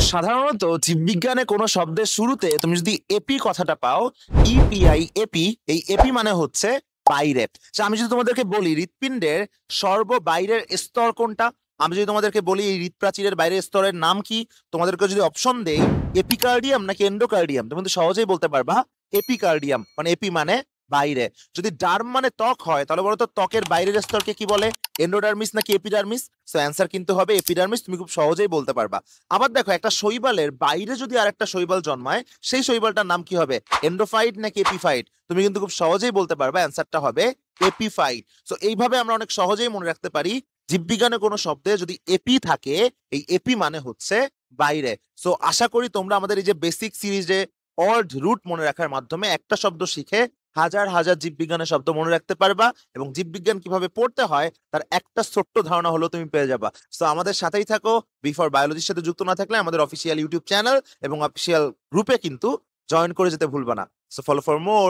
সাধারণত জীববিজ্ঞানে কোনো শব্দের শুরুতে তুমি যদি এপি কথাটা পাও, ইপিআই এপি, এই এপি মানে হচ্ছে বাইরে। আমি যদি তোমাদেরকে বলি হৃৎপিণ্ডের সর্ববাইরের স্তর কোনটা, আমি যদি তোমাদেরকে বলি এই হৃৎপ্রাচীরের বাইরের স্তরের নাম কি, তোমাদেরকে যদি অপশন দেই এপিকার্ডিয়াম নাকি এন্ডোকার্ডিয়াম, তুমি কিন্তু সহজেই বলতে পারবা এপিকার্ডিয়াম, মানে এপি মানে বাইরে। যদি ডার্ম মানে ত্বক হয় তাহলে বলো তো ত্বকের বাইরের স্তরকে কি বলে, এন্ডোডার্মিস নাকি এপিডার্মিস? সো অ্যান্সার কিন্তু হবে এপিডার্মিস, তুমি খুব সহজেই বলতে পারবা। আবার দেখো একটা শৈবালের বাইরে যদি আরেকটা শৈবাল জন্মায় সেই শৈবালটার নাম কি হবে, এন্ডোফাইট নাকি এপিফাইট? তুমি কিন্তু খুব সহজেই বলতে পারবা, অ্যান্সারটা হবে এপিফাইট। সো এইভাবে আমরা অনেক সহজেই মনে রাখতে পারি জীববিজ্ঞানে কোনো শব্দে যদি এপি থাকে, এই এপি মানে হচ্ছে বাইরে। সো আশা করি তোমরা আমাদের এই যে বেসিক সিরিজে অল্ড রুট মনে রাখার মাধ্যমে একটা শব্দ শিখে হাজার হাজার জীববিজ্ঞানের শব্দ মনে রাখতে পারবা, এবং জীববিজ্ঞান কিভাবে পড়তে হয় তার একটা ছোট্ট ধারণা হলো তুমি পেয়ে যাবা। সো আমাদের সাথেই থাকো। বিফর বায়োলজির সাথে যুক্ত না থাকলে আমাদের অফিসিয়াল ইউটিউব চ্যানেল এবং অফিসিয়াল গ্রুপে কিন্তু জয়েন করে যেতে ভুলবা না। So follow for more.